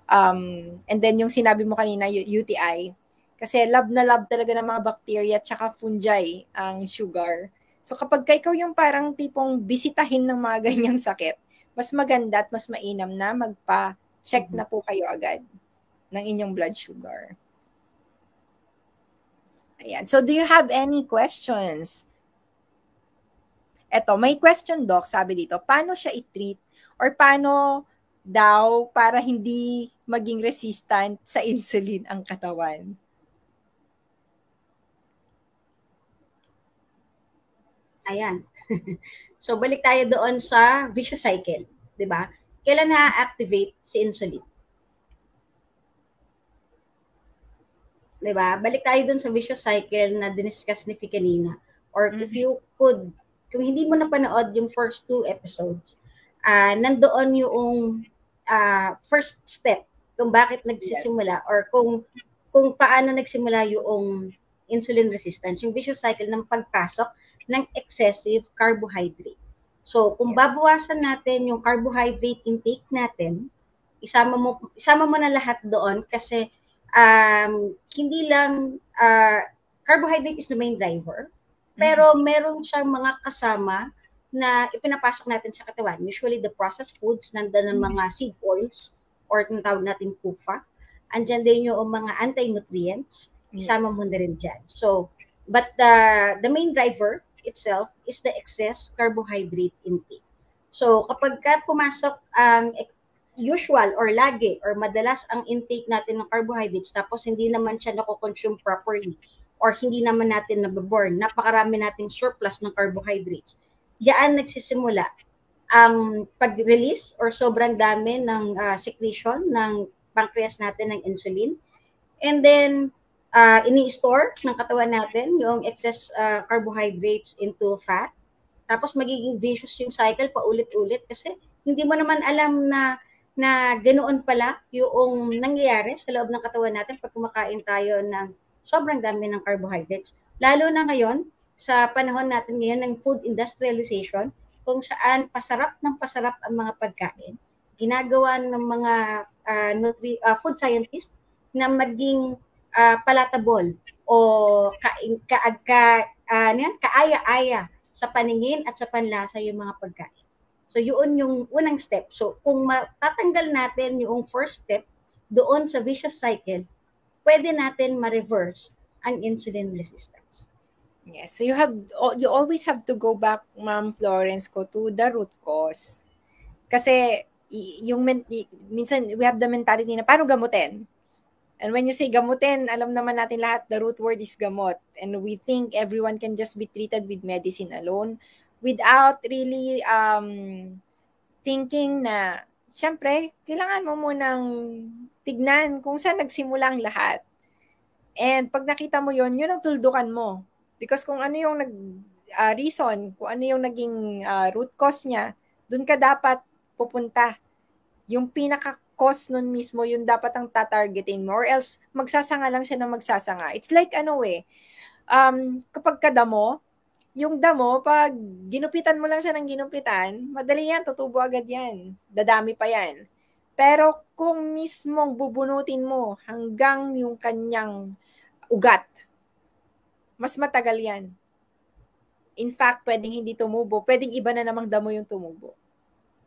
And then yung sinabi mo kanina, UTI, kasi love na love talaga ng mga bacteria at saka fungi ang sugar. So kapag ikaw yung parang tipong bisitahin ng mga ganyang sakit, mas maganda at mas mainam na magpa-check na po kayo agad ng inyong blood sugar. Ayan. So, do you have any questions? Eto, may question, Doc, sabi dito, paano siya i-treat or paano daw para hindi maging resistant sa insulin ang katawan? Ayan. So, balik tayo doon sa vicious cycle, di ba? Kailan na-activate si insulin? Di ba? Balik tayo doon sa vicious cycle na diniscuss ni Fi kanina. Or if you could, kung hindi mo napanood yung first 2 episodes, nandoon yung first step kung bakit nagsisimula or kung paano nagsimula yung insulin resistance, yung vicious cycle ng pagpasok ng excessive carbohydrate. So, kung babawasan natin yung carbohydrate intake natin, isama mo na lahat doon kasi hindi lang carbohydrate is the main driver, pero meron siyang mga kasama na ipinapasok natin sa katawan. Usually the processed foods, nandan ng mga seed oils or tinatawag natin PUFA. Andyan din yung mga anti-nutrients, isama mo na rin dyan. So, but the main driver itself is the excess carbohydrate intake. So, kapag pumasok ang usual or lagi or madalas ang intake natin ng carbohydrates tapos hindi naman siya nako-consume properly or hindi naman natin nababurn, napakarami nating surplus ng carbohydrates, yaan nagsisimula ang pag-release or sobrang dami ng secretion ng pancreas natin ng insulin. And then, ini-store ng katawan natin yung excess carbohydrates into fat. Tapos magiging vicious yung cycle paulit-ulit kasi hindi mo naman alam na ganoon pala yung nangyayari sa loob ng katawan natin pag kumakain tayo ng sobrang dami ng carbohydrates. Lalo na ngayon, sa panahon natin ngayon ng food industrialization, kung saan pasarap ng pasarap ang mga pagkain, ginagawa ng mga food scientists na maging palatable o kaaya-aya sa paningin at sa panlasa yung mga pagkain. So, yun yung unang step. So, kung matatanggal natin yung first step doon sa vicious cycle, pwede natin ma-reverse ang insulin resistance. Yes. So, you always have to go back, Ma'am Florence, to the root cause. Kasi, minsan, we have the mentality na, paano gamutin? And when you say gamutin, alam naman natin lahat, the root word is gamot. And we think everyone can just be treated with medicine alone without really thinking na, syempre, kailangan mo munang tignan kung saan nagsimula ang lahat. And pag nakita mo yun ang tuldukan mo. Because kung ano yung reason, kung ano yung naging root cause niya, dun ka dapat pupunta. Yung pinaka-cause nun mismo, yun dapat ang tatargetin mo. Or else, magsasanga lang siya ng magsasanga. It's like kapag kadamo, yung damo, pag ginupitan mo lang siya ng ginupitan, madali yan, tutubo agad yan. Dadami pa yan. Pero kung mismong bubunutin mo hanggang yung kanyang ugat, mas matagal yan. In fact, pwedeng hindi tumubo, pwedeng iba na namang damo yung tumubo.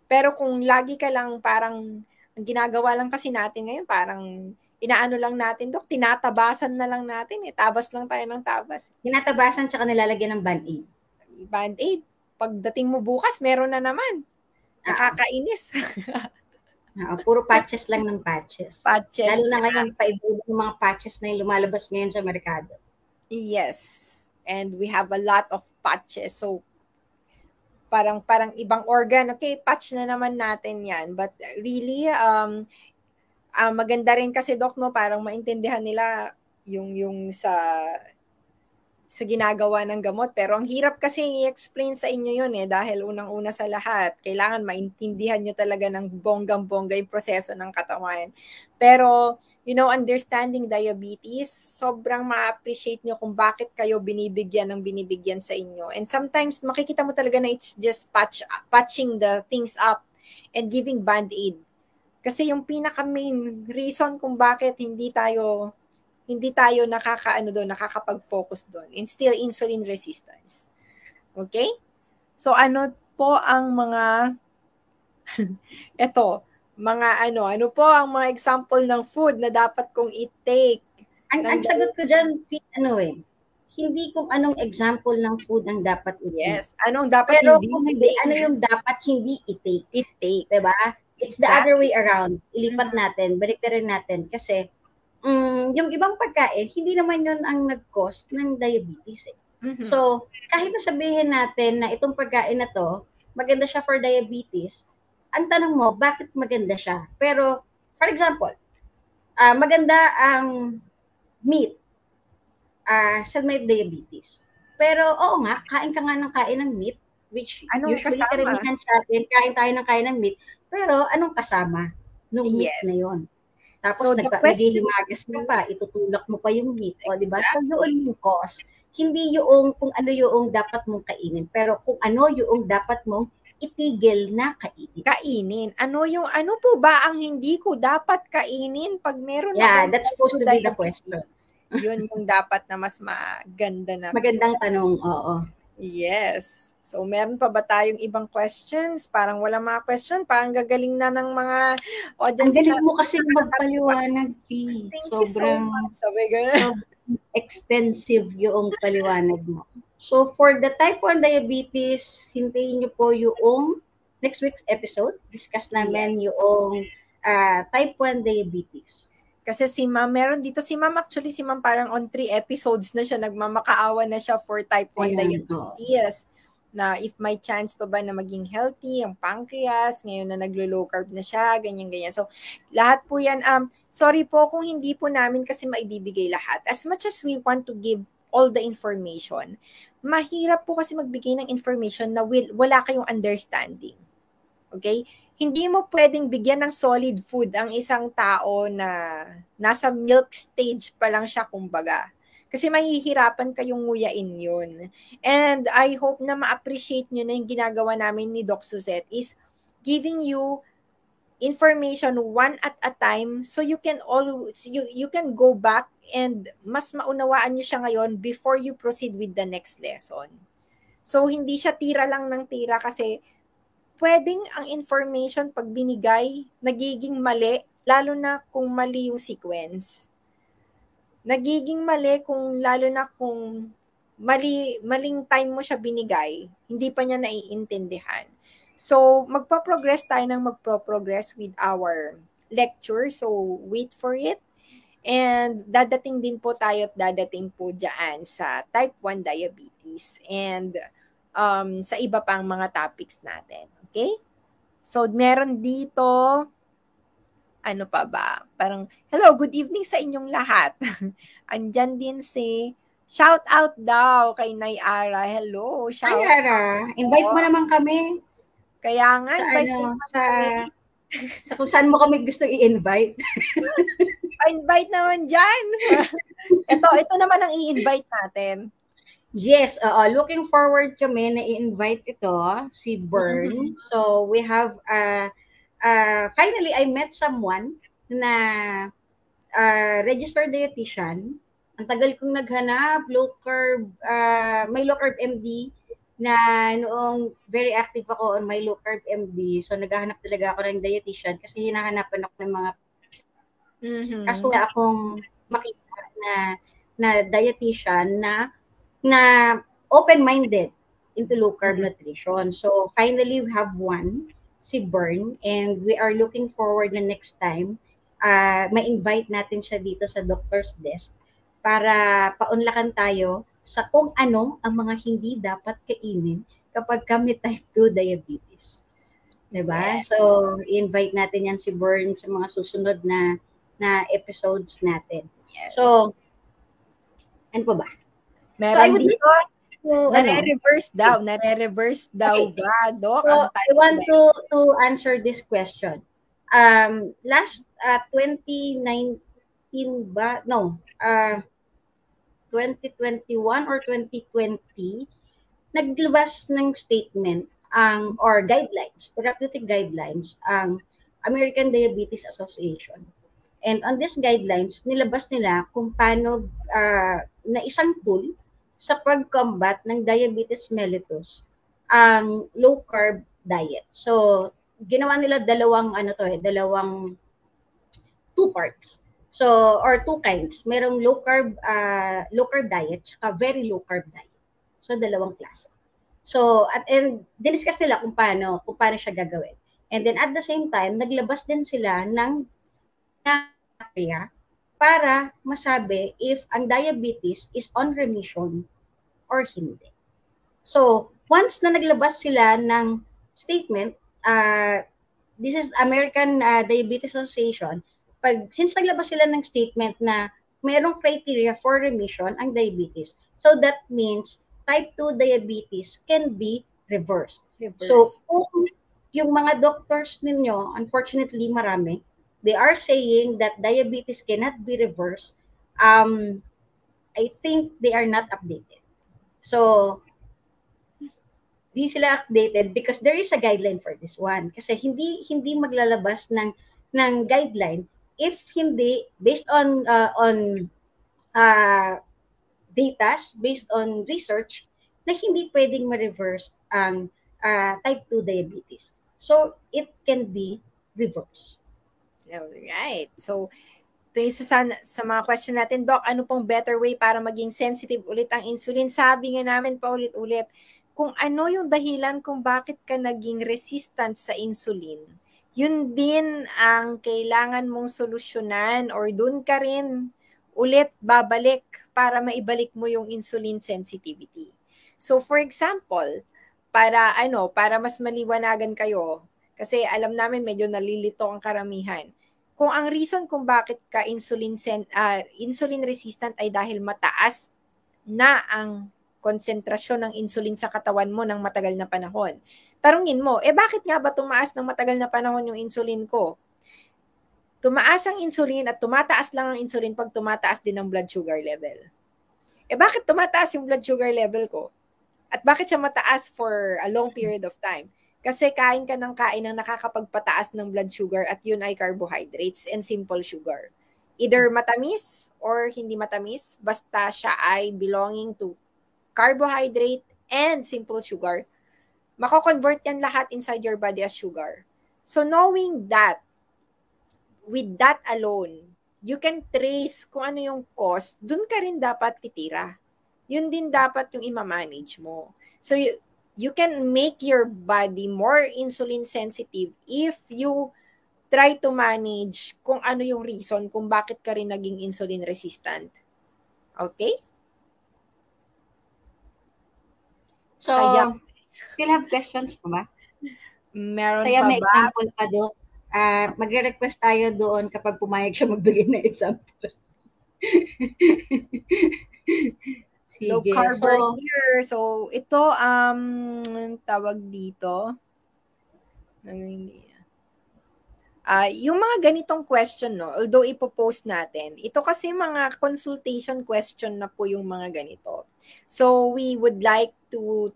Pero kung lagi ka lang parang, ang ginagawa lang kasi natin ngayon, parang inaano lang natin, Dok, tinatabasan na lang natin. Tabas lang tayo ng tabas. Tinatabasan tsaka nilalagyan ng Band-Aid. Band-Aid. Pagdating mo bukas, meron na naman. Nakakainis. Puro patches lang ng patches. Patches. Lalo na ngayon, paibulo ng mga patches na yung lumalabas ngayon sa merkado. Yes. And we have a lot of patches. So, parang ibang organ. Okay, patch na naman natin yan. But really, maganda rin kasi, Doc, no, parang maintindihan nila yung sa ginagawa ng gamot. Pero ang hirap kasi i-explain sa inyo yun dahil unang-una sa lahat, kailangan maintindihan nyo talaga ng bonggang-bongga yung proseso ng katawan. Pero, understanding diabetes, sobrang ma-appreciate nyo kung bakit kayo binibigyan sa inyo. And sometimes, makikita mo talaga na it's just patching the things up and giving Band-Aid. Kasi yung pinaka-main reason kung bakit hindi tayo nakakapag-focus doon. And still insulin resistance. Okay? So ano po ang mga Ito, mga ano po ang mga example ng food na dapat kong i-take? Ang sagot ko dyan, hindi kung anong example ng food ang dapat i-take. Yes, anong dapat Pero hindi kung hindi, ano yung dapat hindi i-take? i-take? Diba? It's the other way around. Ilipat natin, baliktarin natin. Kasi, yung ibang pagkain, hindi naman yun ang nag-cause ng diabetes. So, kahit na sabihin natin na itong pagkain na to, maganda siya for diabetes, ang tanong mo, bakit maganda siya? Pero, for example, maganda ang meat sa may diabetes. Pero, oo nga, kain ka nga ng kain ng meat, which anong usually kasama? karamihan sa atin, kain tayo ng kain ng meat, pero anong kasama nung meat na yon? Tapos, So, naghihimagas ka pa, itutulak mo pa yung meat. O, diba? So, yun yung cause. Hindi yung kung ano yung dapat mong kainin, pero kung ano yung dapat mong itigil na kainin. Ano po ba ang hindi ko dapat kainin pag meron akong that's supposed to be the question. Yun yung dapat na mas maganda na. Magandang tanong, oo. Yes. So, meron pa ba tayong ibang questions? Parang wala mga question. Parang gagaling na ng mga audience. Ang galing mo kasi magpaliwanag, Fee. Sobrang extensive yung paliwanag mo. So, for the type 1 diabetes, hintayin nyo po yung next week's episode. Discuss namin yung type 1 diabetes. Kasi si Ma'am, meron dito si Ma'am, actually si Ma'am parang on 3 episodes na siya, nagmamakaawa na siya for type 1 diabetes. Na if may chance pa ba na maging healthy ang pancreas, ngayon na naglo-low carb na siya, ganyan-ganyan. So, lahat po yan, sorry po kung hindi po namin kasi maibibigay lahat. As much as we want to give all the information, mahirap po kasi magbigay ng information na wala kayong understanding. Okay? Hindi mo pwedeng bigyan ng solid food ang isang tao na nasa milk stage pa lang siya, kumbaga. Kasi mahihirapan kayong nguyain yun. And I hope na ma-appreciate nyo na yung ginagawa namin ni Doc Suzette is giving you information one at a time so you can you can go back and mas maunawaan nyo siya ngayon before you proceed with the next lesson. So, hindi siya tira lang ng tira kasi pwedeng ang information pag binigay, nagiging mali, lalo na kung mali yung sequence. Nagiging mali lalo na kung maling time mo siya binigay, hindi pa niya naiintindihan. So, magpa-progress tayo ng magpa-progress with our lecture. So, wait for it. And dadating din po tayo at dadating po dyan sa type 1 diabetes and sa iba pang mga topics natin. Okay? So, meron dito, ano pa ba? Parang, hello, good evening sa inyong lahat. Andyan din si, shout out daw kay Nay Ara. Hello, shout out. Nay Ara, invite mo naman kami. Kaya nga, invite mo kami. Sa kung saan mo kami gusto i-invite. Pa-invite naman dyan. ito naman ang i-invite natin. Yes, looking forward kami na i-invite ito, si Bern. So, we have, finally, I met someone na registered dietitian. Ang tagal kong naghanap, low carb, may low carb MD na noong very active ako on my low carb MD. So, naghahanap talaga ako ng dietitian kasi hinahanapan ako ng mga kaso na akong makita na dietitian na open-minded into low carb nutrition. So, finally, we have one, si Bern, and we are looking forward na next time, ma-invite natin siya dito sa Doctor's Desk para paunlakan tayo sa kung ano ang mga hindi dapat kainin kapag kami type 2 diabetes. Diba? Yes. So, invite natin yan si Bern sa mga susunod na episodes natin. Yes. So, ano pa ba? Meron so, dito, nare-reverse daw. Nare-reverse daw ba, Doc? So, I want to answer this question. Last 2019 ba? No. 2021 or 2020, naglabas ng statement or guidelines, therapeutic guidelines, ang American Diabetes Association. And on these guidelines, nilabas nila kung paano na isang tool sa pag-combat ng diabetes mellitus ang low carb diet. So, ginawa nila dalawang dalawang two parts. So, or two kinds. Merong low carb diet, tsaka very low carb diet. So, dalawang klase. So, and diniscuss nila kung paano siya gagawin. And then at the same time, naglabas din sila ng area para masabi if ang diabetes is on remission or hindi. So, once na naglabas sila ng statement, this is American Diabetes Association, since naglabas sila ng statement na mayroong criteria for remission ang diabetes, so that means type 2 diabetes can be reversed. So, kung yung mga doctors ninyo, unfortunately marami, they are saying that diabetes cannot be reversed, I think they are not updated. So, di sila updated because there is a guideline for this one. Kasi hindi maglalabas ng guideline if hindi based on data, based on research, na hindi pwedeng ma-reverse ang type 2 diabetes. So, it can be reversed. Alright. So, ito yung sa mga question natin, Doc, ano pong better way para maging sensitive ulit ang insulin? Sabi nga namin pa ulit-ulit, kung ano yung dahilan kung bakit ka naging resistant sa insulin, yun din ang kailangan mong solusyonan or dun ka rin ulit babalik para maibalik mo yung insulin sensitivity. So for example, para mas maliwanagan kayo, kasi alam namin medyo nalilito ang karamihan. Kung ang reason kung bakit ka insulin resistant ay dahil mataas na ang konsentrasyon ng insulin sa katawan mo ng matagal na panahon. Tarungin mo, bakit nga ba tumaas ng matagal na panahon yung insulin ko? Tumaas ang insulin at tumataas lang ang insulin pag tumataas din ang blood sugar level. Bakit tumataas yung blood sugar level ko? At bakit siya mataas for a long period of time? Kasi kain ka ng kain ng nakakapagpataas ng blood sugar at yun ay carbohydrates and simple sugar. Either matamis or hindi matamis, basta siya ay belonging to carbohydrate and simple sugar, mako-convert yan lahat inside your body as sugar. So knowing that, with that alone, you can trace kung ano yung cause, dun ka rin dapat titira. Yun din dapat yung ima-manage mo. So you can make your body more insulin sensitive if you try to manage kung ano yung reason kung bakit ka rin naging insulin resistant. Okay? So, still have questions pa ba? Meron Saya pa may ba? example pa doon. Magre-request tayo doon kapag pumayag siya magbigay ng example. Sige. Low carb here. So, ito, tawag dito. Yung mga ganitong question, no, although ipopost natin, ito kasi mga consultation question na po yung mga ganito. So, we would like to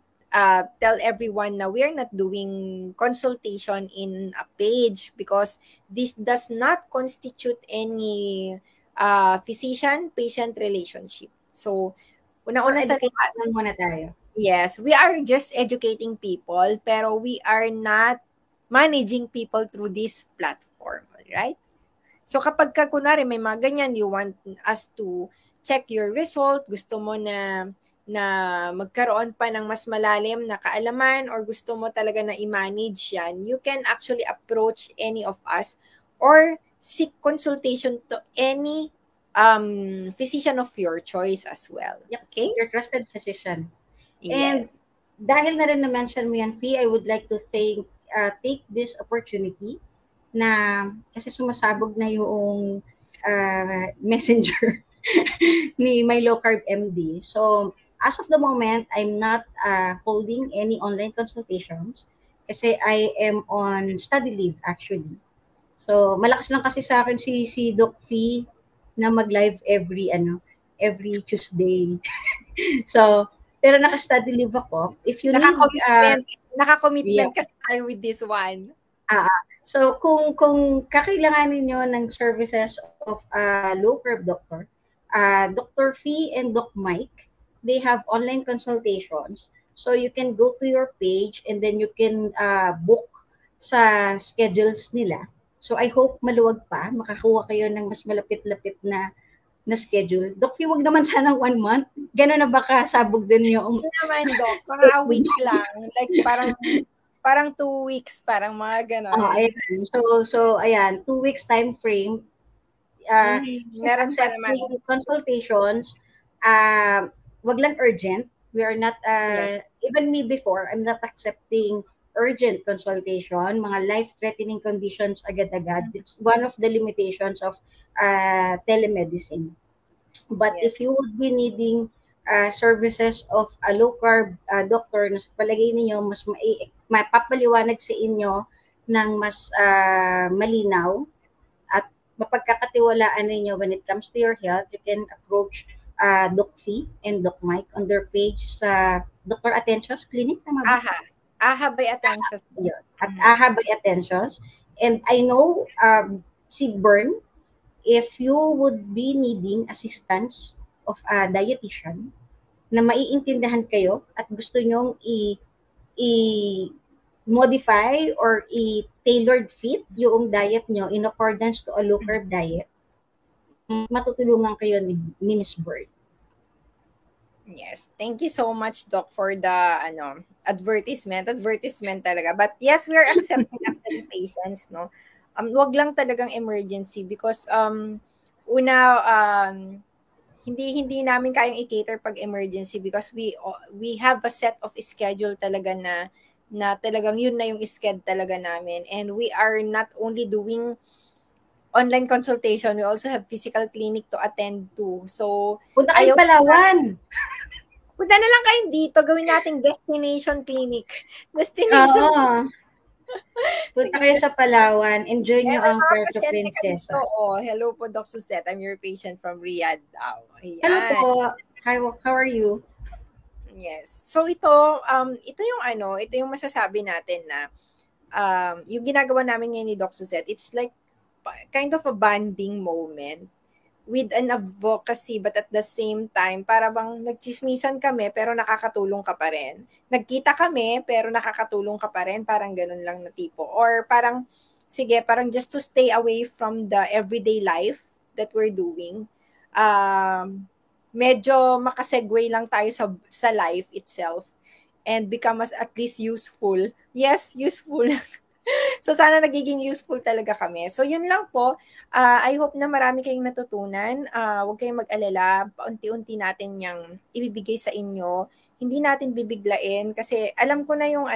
tell everyone na we're not doing consultation in a page because this does not constitute any physician-patient relationship. So, una-una sa lahat, muna tayo. Yes, we are just educating people, pero we are not managing people through this platform, right? So kapag kunwari may mga ganyan, you want us to check your result, gusto mo na magkaroon pa ng mas malalim na kaalaman or gusto mo talaga na i-manage yan, you can actually approach any of us or seek consultation to any physician of your choice as well. Yep, okay? Your trusted physician. Yes. And dahil na rin na-mention mo yan, Fee, I would like to take this opportunity na kasi sumasabog na yung messenger ni My Low Carb MD. So, as of the moment, I'm not holding any online consultations kasi I am on study leave actually. So, malakas lang kasi sa akin si Doc Fee na mag-live every Tuesday. So, pero naka-study leave ako. If you naka-commitment kasi tayo with this one. So, kung kakailanganin niyo ng services of low carb doctor, Dr. Fee and Doc Mike, they have online consultations. So, you can go to your page and then you can book sa schedules nila. So I hope maluwag pa, makakuha kayo ng mas malapit-lapit na schedule. Doc, wag naman sana 1 month. Gano'n na ba kasabog din yung... Hindi naman, Doc. Mga a week lang. Like, parang 2 weeks, parang mga gano'n. Ayan. So, ayan, 2 weeks time frame. Meron pa naman. Consultations, wag lang urgent. We are not, Yes. even me before, I'm not accepting urgent consultation, mga life-threatening conditions agad-agad. It's one of the limitations of telemedicine. But Yes. if you would be needing services of a low-carb doctor na sa palagay ninyo mas mapapaliwanag sa inyo ng mas malinaw at mapagkakatiwalaan ninyo when it comes to your health, you can approach Doc Fee and Doc Mike on their page sa Dr. Atensio's Clinic, tama ba? AHA by Atensio's. At AHA by Atensio's. And I know, Sid Byrne, if you would be needing assistance of a dietitian na maiintindihan kayo at gusto nyong i-modify or i-tailored fit yung diet nyo in accordance to a low-carb diet, matutulungan kayo ni Ms. Byrne. Yes. Thank you so much, Doc, for the advertisement. Advertisement talaga. But yes, we are accepting patients, no? Wag lang talagang emergency because hindi namin kayang i-cater pag emergency because we have a set of schedule talaga na talagang yun na yung schedule talaga namin, and we are not only doing online consultation, we also have physical clinic to attend to. So, punta kayo Palawan. Punta na lang kayo dito, gawin nating destination clinic. Destination. Punta kayo sa Palawan, enjoy nyo ang Puerto Princesa. Hello po, Doc Suzette. I'm your patient from Riyadh. Hello po. Hi, how are you? Yes. So ito yung masasabi natin na yung ginagawa namin ngayon ni Doc Suzette, it's like kind of a bonding moment with an advocacy, but at the same time, para bang nagchismisan kami pero nakakatulong ka pa rin. Nagkita kami pero nakakatulong ka pa rin, parang ganun lang na tipo. Or parang, sige, parang just to stay away from the everyday life that we're doing. Medyo makasegue lang tayo sa life itself and become at least useful. Yes, useful. So, sana nagiging useful talaga kami. So, yun lang po. I hope na marami kayong natutunan. Huwag kayong mag-alala. Paunti-unti natin yung ibibigay sa inyo. Hindi natin bibiglain kasi alam ko na yung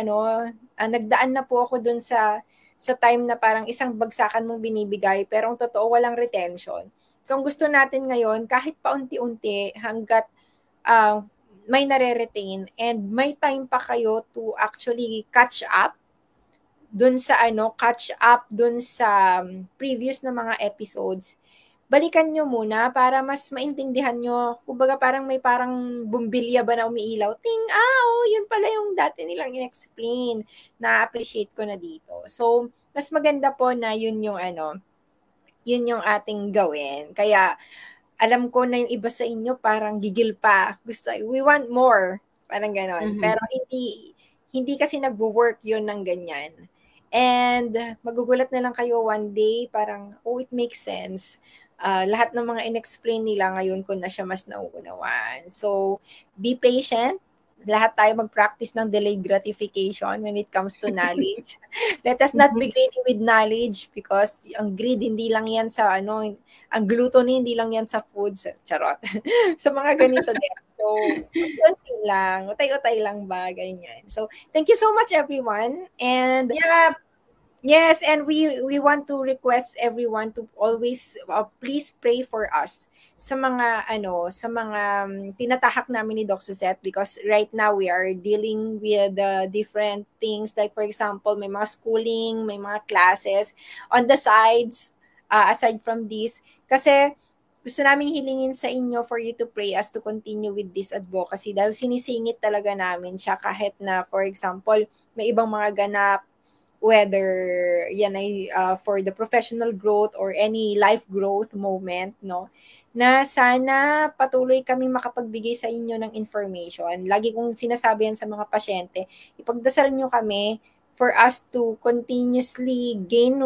nagdaan na po ako dun sa time na parang isang bagsakan mong binibigay pero ang totoo walang retention. So, ang gusto natin ngayon, kahit paunti-unti hanggat may nare-retain and may time pa kayo to actually catch up dun sa previous na mga episodes, balikan nyo muna para mas maintindihan nyo. Kumbaga parang may bumbilya ba na umiilaw. Yun pala yung dati nilang in-explain. Na-appreciate ko na dito. So, mas maganda po na yun yung ating gawin. Kaya, alam ko na yung iba sa inyo parang gigil pa. We want more. Parang ganon. Pero hindi kasi nagwo-work yun ng ganyan. And magugulat na lang kayo one day, parang, it makes sense. Lahat ng mga in-explain nila ngayon ko na siya mas nauunawaan. So, be patient. Lahat tayo mag-practice ng delayed gratification when it comes to knowledge. Let us not be greedy with knowledge because ang greed hindi lang yan sa ang gluttony hindi lang yan sa foods. Charot. So, mga ganito din. So, utay-utay lang ba, ganyan. So, thank you so much everyone. And yes, and we want to request everyone to always please pray for us sa mga tinatahak namin ni Doc Suzette because right now we are dealing with different things like for example, may mga schooling, may mga classes on the sides aside from this kasi gusto namin hilingin sa inyo for you to pray us to continue with this advocacy dahil sinisingit talaga namin siya kahit na, for example, may ibang mga ganap, whether yan ay for the professional growth or any life growth moment, no? Na sana patuloy kaming makapagbigay sa inyo ng information. Lagi kong sinasabi yan sa mga pasyente, ipagdasal nyo kami for us to continuously gain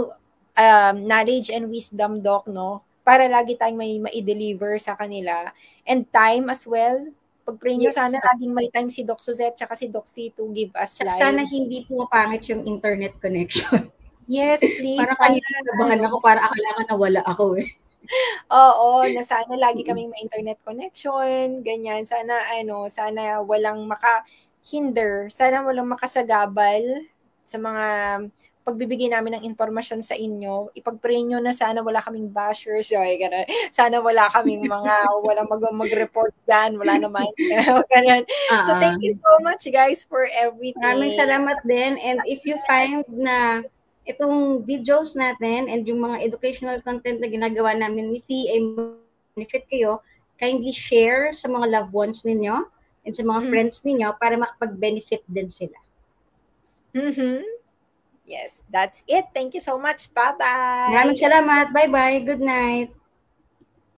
knowledge and wisdom, Doc, no? Para lagi tayong may ma-deliver sa kanila. And time as well. Pag-pray nyo, Yes. sana laging may time si Doc Suzette tsaka si Doc Fee to give us Tsaka live. sana hindi pumapangit yung internet connection. Yes, please. Parang kanina nabahan ako, para akala ko nawala ako eh. Oo, na sana lagi kaming may internet connection, ganyan. Sana sana walang makahinder, sana walang makasagabal sa mga pagbibigay namin ng impormasyon sa inyo. Ipag-pray nyo na sana wala kaming bashers. Ganun. Sana wala kaming walang mag-report dyan. Wala naman. Ganun. So, thank you so much, guys, for everything. Maraming salamat din. And if you find na itong videos natin and yung mga educational content na ginagawa namin ni Fee ay benefit kayo, kindly share sa mga loved ones ninyo and sa mga friends ninyo para makapag-benefit din sila. Yes, that's it. Thank you so much. Bye-bye. Maraming salamat. Bye-bye. Good night.